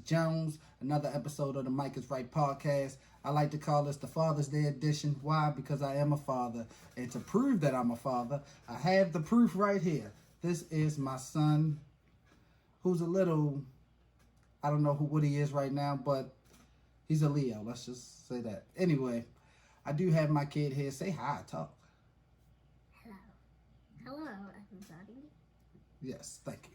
Jones. Another episode of the Mike is Right podcast. I like to call this the Father's Day edition. Why? Because I am a father. And to prove that I'm a father, I have the proof right here. This is my son, who's a little, I don't know what he is right now, but he's a Leo. Let's just say that. Anyway, I do have my kid here. Say hi, talk. Hello, everybody. Yes, thank you.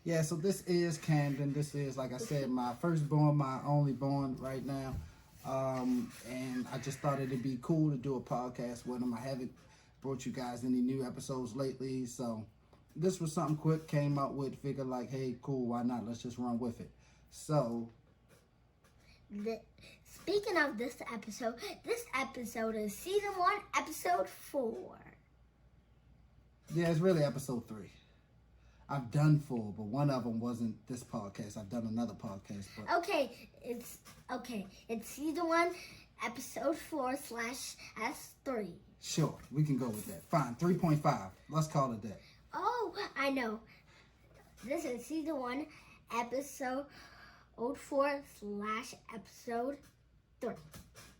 Yeah, so this is Camden. This is, like I said, my firstborn, my only born right now. And I just thought it'd be cool to do a podcast with him. I haven't brought you guys any new episodes lately, so this was something quick, came out with, figured like, hey, cool, why not? Let's just run with it. So, speaking of this episode is season 1, episode 4. Yeah, it's really episode 3. I've done 4, but one of them wasn't this podcast. I've done another podcast. But It's season 1, episode 4/S3. Sure, we can go with that. Fine, 3.5. Let's call it that. Oh, I know. This is season 1, episode 4/episode 3.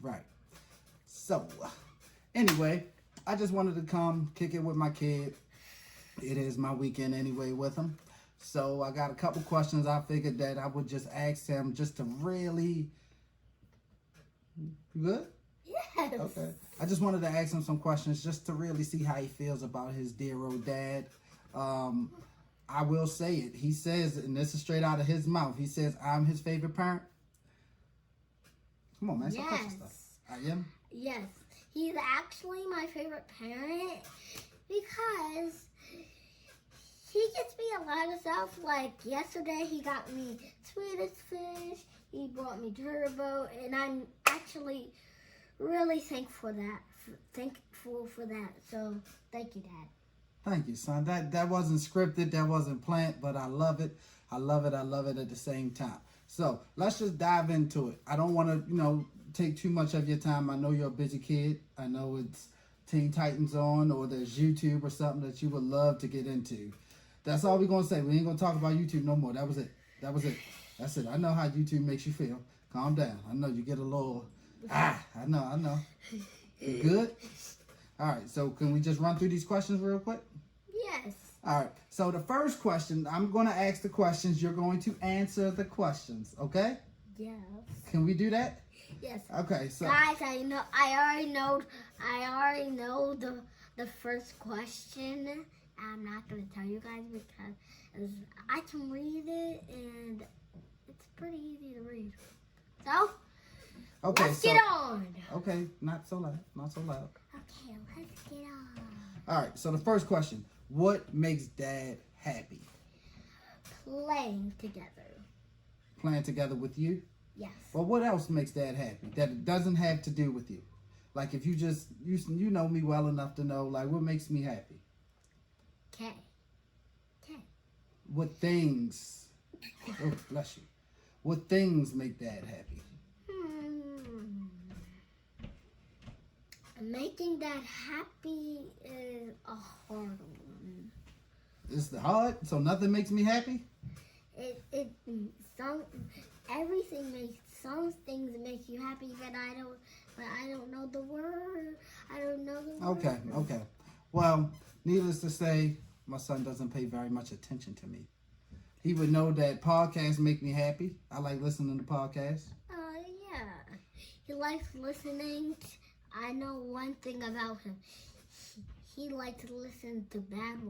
Right. So, anyway, I just wanted to come kick it with my kid. It is my weekend anyway with him. So I got a couple questions I figured that I would just ask him just to really... You good? Yes. Okay. I just wanted to ask him some questions just to really see how he feels about his dear old dad. I will say it. He says, and this is straight out of his mouth, he says, I'm his favorite parent. Come on, man. Stop touching stuff. I am? Yes. He's actually my favorite parent because he gets me a lot of stuff. Like yesterday, he got me Swedish fish. He brought me turbo, and I'm actually really thankful for that. So thank you, Dad. Thank you, son. That wasn't scripted. That wasn't planned, but I love it. I love it. I love it at the same time. So let's just dive into it. I don't want to, take too much of your time. I know you're a busy kid. I know it's Teen Titans on, or there's YouTube or something that you would love to get into. That's all we're going to say. We ain't going to talk about YouTube no more. That was it. That's it. I know how YouTube makes you feel. Calm down. I know you get a little, I know. You good? All right. So can we just run through these questions real quick? Yes. All right. So the first question, I'm going to ask the questions. You're going to answer the questions. Okay? Yes. Can we do that? Yes. Okay. So guys, I already know the first question. I'm not gonna tell you guys because I can read it and it's pretty easy to read. So let's get on. Okay, not so loud. Okay, let's get on. All right. So the first question: what makes Dad happy? Playing together. Playing together with you? Yes. Well, what else makes Dad happy that it doesn't have to do with you? Like if you just you know me well enough to know like what makes me happy. Okay. What things? Oh, bless you. What things make Dad happy? Making Dad happy is a hard one. It's hard, so nothing makes me happy. Some things make you happy, but I don't know the word. Okay. Well, needless to say, my son doesn't pay very much attention to me. He would know that podcasts make me happy. I like listening to podcasts. Yeah. He likes listening. I know one thing about him. He likes to listen to bad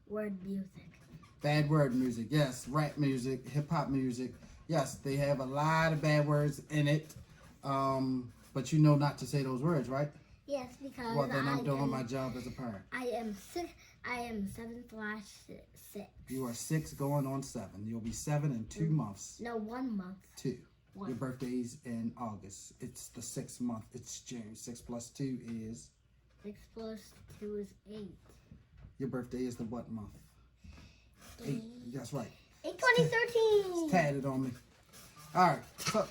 word music. Bad word music, yes. Rap music, hip-hop music. Yes, they have a lot of bad words in it. But you know not to say those words, right? Yes, because well, then I'm doing my job as a parent. I am 7/6. You are 6 going on 7. You'll be 7 in 2 months. No, 1 month. 2. Your birthday's in August. It's the 6th month. It's June. 6 plus 2 is? 6 plus 2 is 8. Your birthday is the what month? 8. That's right. 8/20/13. It's tatted on me. All right. So,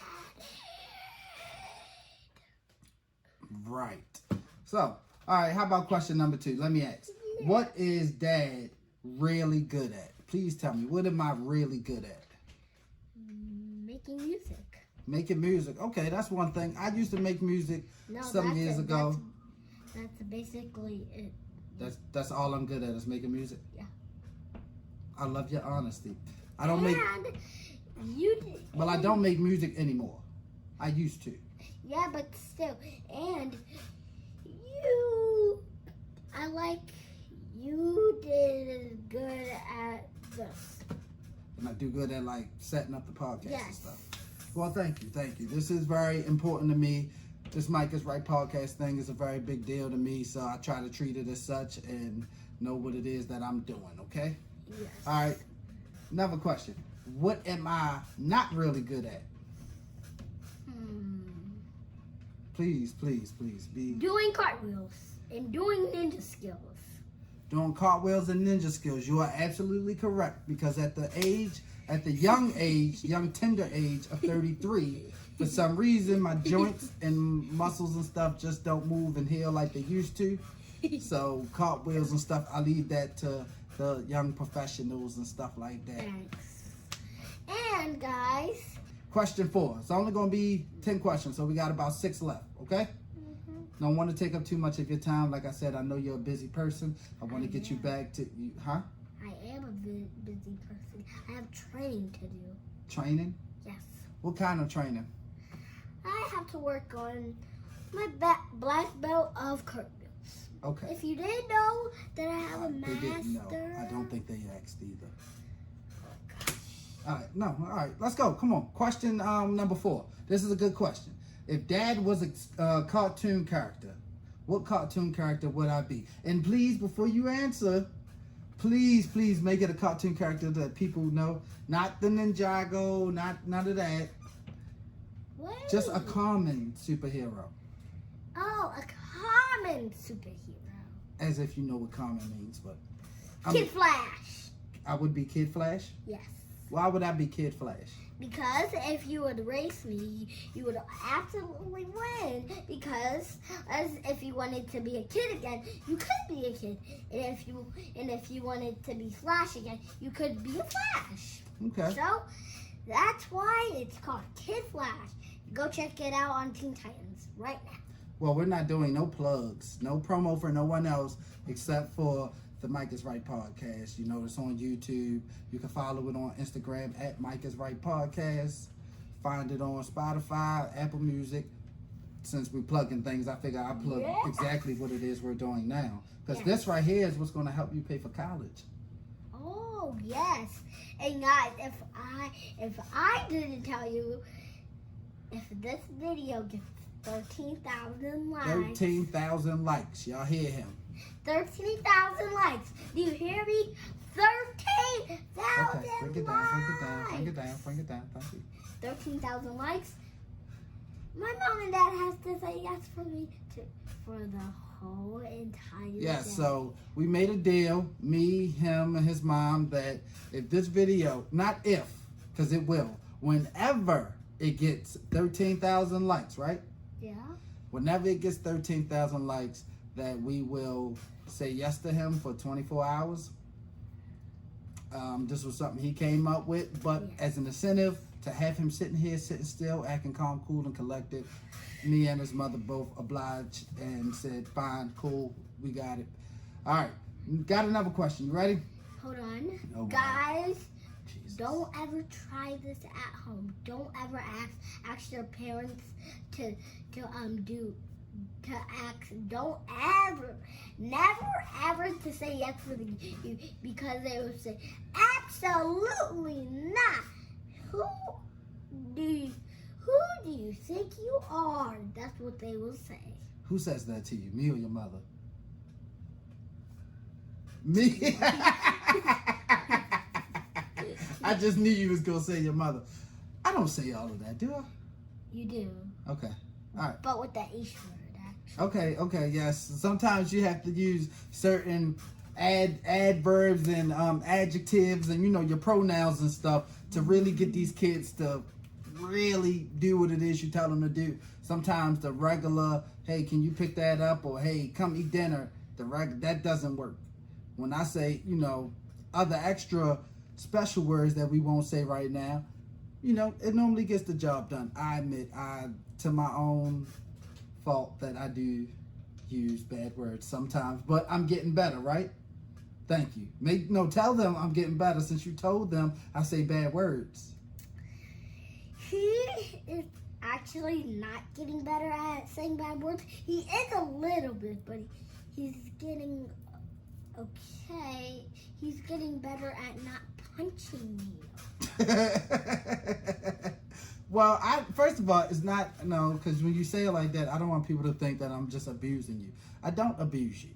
right. So, all right. How about question number 2? Let me ask. What is Dad really good at? Please tell me. What am I really good at? Making making music. Making music. Okay, that's one thing. I used to make music No, some years ago. That's basically it. That's all I'm good at is making music. Yeah. I love your honesty. I don't make. Well, I don't make music anymore. I used to. Yeah, but still, and you did good at this. And I do good at like setting up the podcast and Yes. stuff. Well, thank you. This is very important to me. This Mike is Right podcast thing is a very big deal to me, so I try to treat it as such and know what it is that I'm doing, okay? Yes. All right, another question. What am I not really good at? Please be Doing cartwheels and doing ninja skills. doing cartwheels and ninja skills. You are absolutely correct, because at the young tender age of 33, for some reason my joints and muscles and stuff just don't move and heal like they used to. So cartwheels and stuff, I leave that to the young professionals and stuff like that. Thanks. And guys, Question 4. It's only going to be 10 questions, so we got about 6 left, okay? Don't want to take up too much of your time. Like I said, I know you're a busy person. I want to get you back to, huh? I am a busy person. I have training to do. Training? Yes. What kind of training? I have to work on my black belt of cartwheels. Okay. If you didn't know that I have a They didn't know. master. I don't think they asked either. All right, no, all right, let's go. Come on. Question number 4. This is a good question. If Dad was a cartoon character, what cartoon character would I be? And please, before you answer, please make it a cartoon character that people know. Not the Ninjago, none of that. What? Just a common superhero. Oh, a common superhero. As if you know what common means, but Kid Flash. I would be Kid Flash? Yes. Why would I be Kid Flash? Because if you would race me, you would absolutely win. Because as if you wanted to be a kid again, you could be a kid. And if you wanted to be Flash again, you could be a Flash. Okay. So that's why it's called Kid Flash. Go check it out on Teen Titans right now. Well, we're not doing no plugs, no promo for no one else except for the Mike is Right podcast. You know, it's on YouTube. You can follow it on Instagram at Mike is Right podcast. Find it on Spotify, Apple Music. Since we're plugging things, I figure I plug exactly what it is we're doing now. Because this right here is what's going to help you pay for college. Oh, yes. And guys, if I didn't tell you, if this video gets 13,000 likes. 13,000 likes. Y'all hear him. 13,000 likes. Do you hear me? 13,000 Okay, bring it down. Thank you. 13,000 likes. My mom and dad has to say yes for me for the whole entire Yeah, day. so we made a deal, me, him, and his mom, that if this video, not if, because it will, whenever it gets 13,000 likes, right? Yeah. Whenever it gets 13,000 likes, that we will say yes to him for 24 hours. This was something he came up with, but as an incentive to have him sitting here, sitting still, acting calm, cool, and collected, me and his mother both obliged and said, fine, cool, we got it. All right, got another question. You ready? Hold on. Oh, Guys, Jesus. don't ever try this at home. Don't ever ask your parents to ask. Don't ever, never ever to say yes for you, because they will say absolutely not. Who do you think you are? That's what they will say. Who says that to you, me or your mother? Me? I just knew you was gonna say your mother. I don't say all of that, do I? You do. Okay. All right. But with the H word, actually. Okay, yes. Sometimes you have to use certain adverbs and adjectives and, you know, your pronouns and stuff to really get these kids to really do what it is you tell them to do. Sometimes the regular, hey, can you pick that up? Or, hey, come eat dinner. That doesn't work. When I say, you know, other extra special words that we won't say right now, you know, it normally gets the job done. I admit, to my own fault that I do use bad words sometimes, but I'm getting better, right? Thank you. Tell them I'm getting better since you told them I say bad words. He is actually not getting better at saying bad words. He is a little bit, but he's getting okay. He's getting better at not punching me. Well, first of all, it's not, no, because when you say it like that, I don't want people to think that I'm just abusing you. I don't abuse you.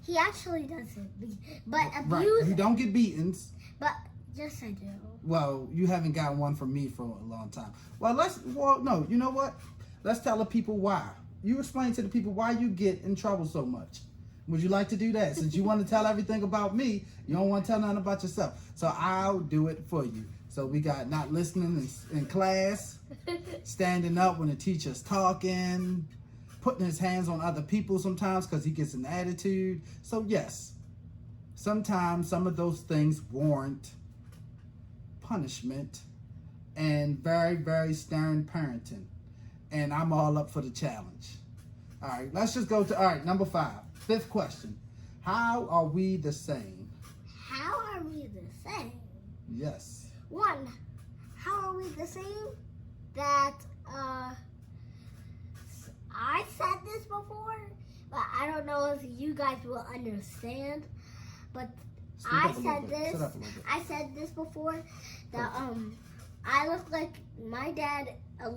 He actually doesn't, but Right. abuse. You don't get beatings. But yes, I do. Well, you haven't gotten one from me for a long time. No, you know what? Let's tell the people why. You explain to the people why you get in trouble so much. Would you like to do that? Since you want to tell everything about me, you don't want to tell nothing about yourself. So I'll do it for you. So we got not listening in class, standing up when the teacher's talking, putting his hands on other people sometimes because he gets an attitude. So yes, sometimes some of those things warrant punishment and very, very stern parenting. And I'm all up for the challenge. All right, let's just go to, number 5. 5th question. How are we the same? How are we the same? Yes. 1, how are we the same? That, I said this before, but I don't know if you guys will understand. But I said this before, that, I look like my dad a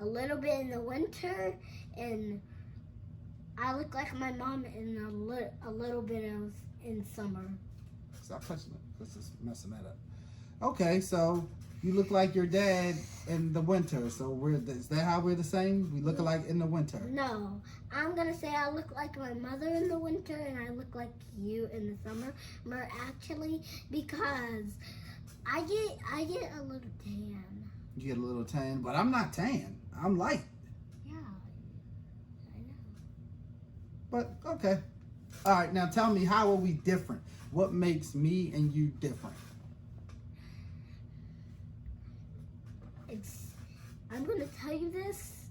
little bit in the winter, and I look like my mom in a little bit in summer. Stop touching it. This is messing that up. Okay, so you look like your dad in the winter. So is that how we're the same? We look alike in the winter. No, I'm gonna say I look like my mother in the winter, and I look like you in the summer. Actually, because I get a little tan. You get a little tan, but I'm not tan. I'm light. Yeah, I know. But okay. All right, now tell me, how are we different? What makes me and you different? I'm gonna tell you this.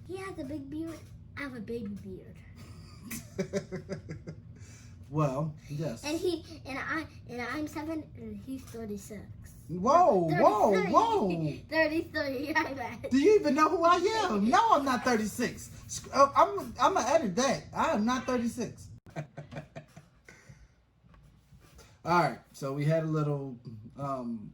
He has a big beard. I have a baby beard. Well, yes. And I'm 7 and he's 36. Whoa, 33. I bet. Do you even know who I am? No, I'm not 36. I'm gonna edit that. I am not 36. All right, so we had a little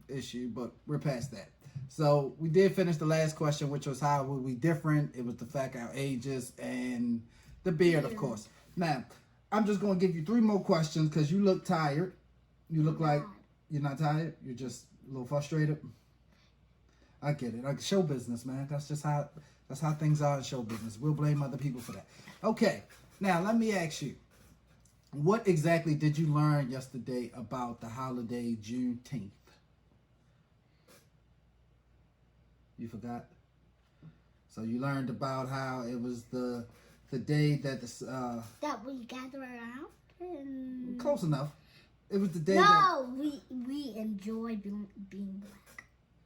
issue, but we're past that. So we did finish the last question, which was how were we different? It was the fact our ages and the beard, of course. Now, I'm just going to give you 3 more questions because you look tired. You look like you're not tired. You're just a little frustrated. I get it. Like show business, man. That's how things are in show business. We'll blame other people for that. Okay. Now, let me ask you. What exactly did you learn yesterday about the holiday Juneteenth? You forgot? So you learned about how it was the day that that we gather around. And... Close enough. It was the day we enjoy being black.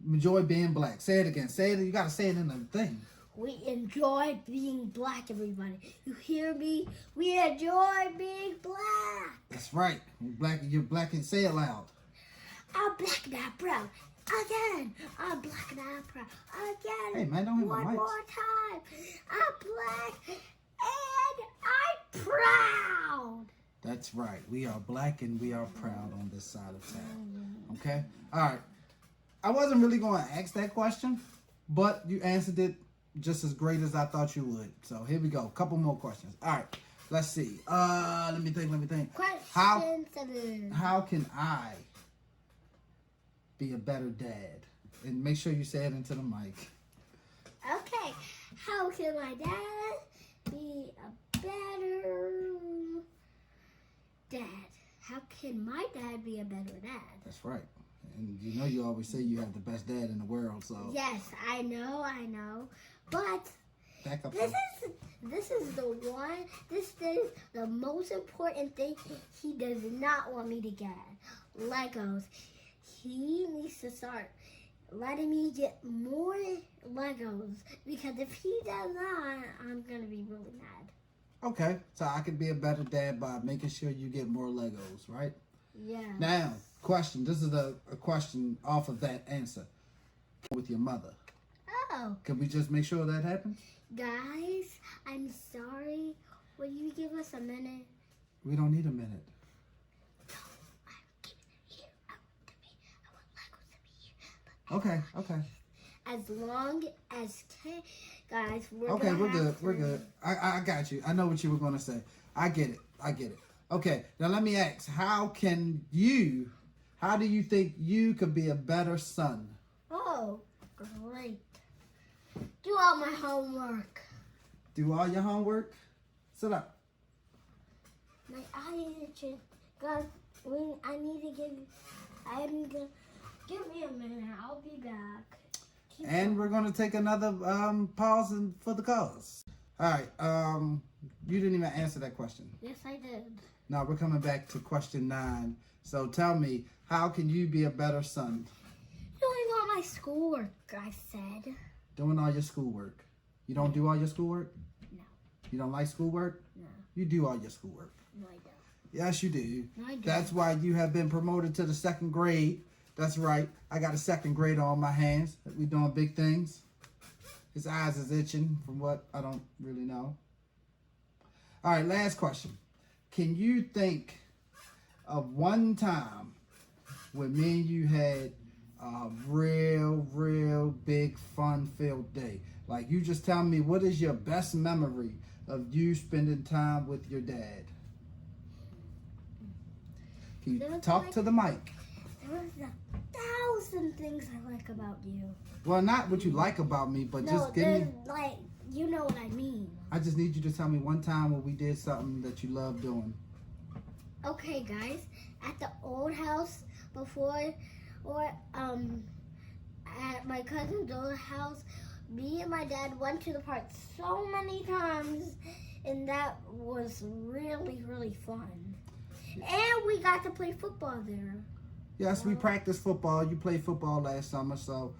Enjoy being black. Say it again. Say it. You gotta say it in the thing. We enjoy being black, everybody. You hear me? We enjoy being black. That's right. You're black and say it loud. I'm black and I'm proud. Again. I'm black and I'm proud. Again. Hey, man, don't hit my mics. One more time. I'm black and I'm proud. That's right. We are black and we are proud on this side of town. Okay? All right. I wasn't really going to ask that question, but you answered it just as great as I thought you would. So here we go. Couple more questions. All right. Let's see. Let me think. Question 7. How can I be a better dad? And make sure you say it into the mic. Okay. How can my dad be a better dad? How can my dad be a better dad? That's right. And you know you always say you have the best dad in the world, so. Yes, I know. But this is the most important thing he does not want me to get. Legos. He needs to start letting me get more Legos, because if he does not, I'm going to be really mad. Okay, so I could be a better dad by making sure you get more Legos, right? Yeah. Now, question. This is a question off of that answer. With your mother. Oh. Can we just make sure that happens? Guys, I'm sorry. Will you give us a minute? We don't need a minute. Okay. As long as guys, we're Okay, gonna we're good. have We're to- good. I got you. I know what you were gonna say. I get it. Okay, now let me ask, how do you think you could be a better son? Oh, great. Do all my homework. Do all your homework? Sit up. My eye is itching. Guys, I need to give me a minute. I'll be back. And we're gonna take another pause for the cause. All right. You didn't even answer that question. Yes, I did. Now we're coming back to question 9. So tell me, how can you be a better son? Doing all my schoolwork, I said. Doing all your schoolwork. You don't do all your schoolwork? No. You don't like schoolwork? No. You do all your schoolwork. No, I don't. Yes, you do. No, I don't. That's why you have been promoted to the 2nd grade. That's right. I got a 2nd grade on my hands. We doing big things. His eyes is itching from what I don't really know. All right, last question. Can you think of one time when me and you had a real big fun-filled day? Like, you just tell me, what is your best memory of you spending time with your dad? Can you talk to the mic? There was 1,000 things I like about you. Well, not what you like about me, but just give me... like, you know what I mean. I just need you to tell me one time when we did something that you love doing. Okay, guys, at the old house before, or at my cousin's old house, me and my dad went to the park so many times, and that was really fun. And we got to play football there. Yes, we practiced football. You played football last summer, so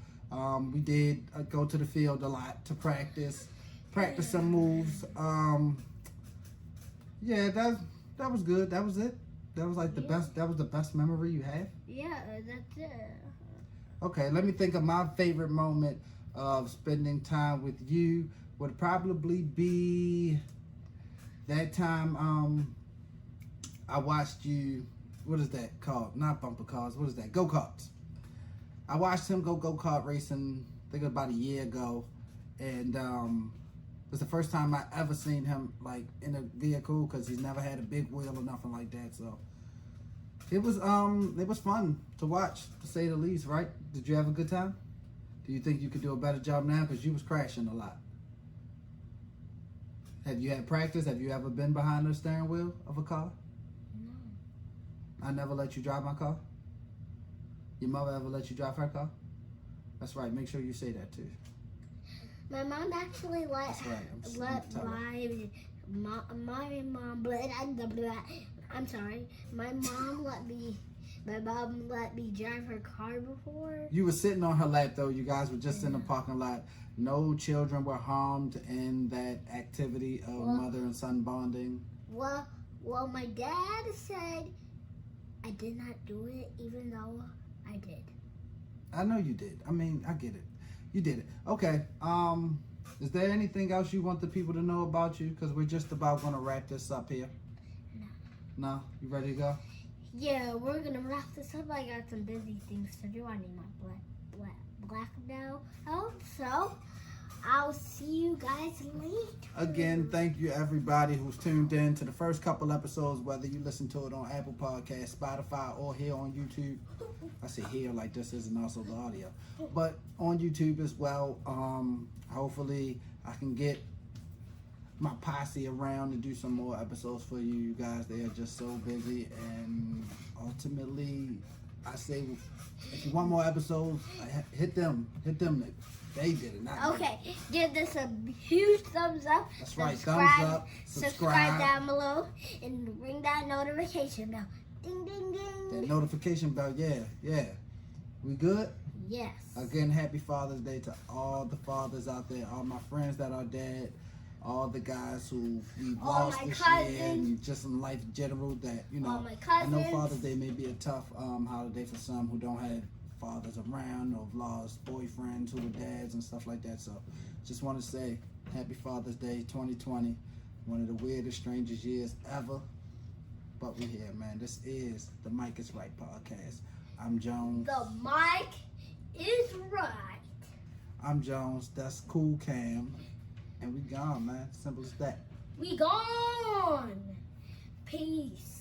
we did go to the field a lot to practice some moves. Yeah, that was good. That was it. That was like the best. That was the best memory you have. Yeah, that's it. Okay, let me think of my favorite moment of spending time with you. Would probably be that time I watched you. What is that called? Not bumper cars. What is that? Go-karts. I watched him go-kart racing, I think about a year ago. And it was the first time I ever seen him like in a vehicle, because he's never had a big wheel or nothing like that. So it was fun to watch, to say the least, right? Did you have a good time? Do you think you could do a better job now? Because you was crashing a lot. Have you had practice? Have you ever been behind the steering wheel of a car? I never let you drive my car? Your mother ever let you drive her car? That's right. Make sure you say that too. My mom actually let That's right. my mom I'm sorry. My mom let me drive her car before. You were sitting on her lap though. You guys were just in the parking lot. No children were harmed in that activity of mother and son bonding. Well, my dad said I did not do it, even though I did. I know you did. I mean, I get it. You did it. Okay. Is there anything else you want the people to know about you? Because we're just about going to wrap this up here. No. No? You ready to go? Yeah, we're going to wrap this up. I got some busy things to do. I need my black now. Oh, so I'll see you guys later. Again, thank you everybody who's tuned in to the first couple episodes, whether you listen to it on Apple Podcasts, Spotify, or here on YouTube. I say here like this isn't also the audio, but on YouTube as well. Hopefully I can get my posse around to do some more episodes for you. You guys, they are just so busy, and ultimately I say if you want more episodes, hit them. They did it, not me. Okay, give this a huge thumbs up. That's right, thumbs up, subscribe down below, and ring that notification bell. Ding, ding, ding. That notification bell, yeah. We good? Yes. Again, happy Father's Day to all the fathers out there, all my friends that are dead, all the guys who we've All lost my this cousins. year, and just in life in general that, you All know, my I know cousins. Father's Day may be a tough holiday for some who don't have fathers around or have lost boyfriends who were dads and stuff like that. So just want to say happy Father's Day 2020, one of the weirdest, strangest years ever. But we're here, man. This is the Mike is Right podcast. I'm Jones. The mic is right. I'm Jones. That's Cool Cam. And we gone, man. Simple as that. We gone. Peace.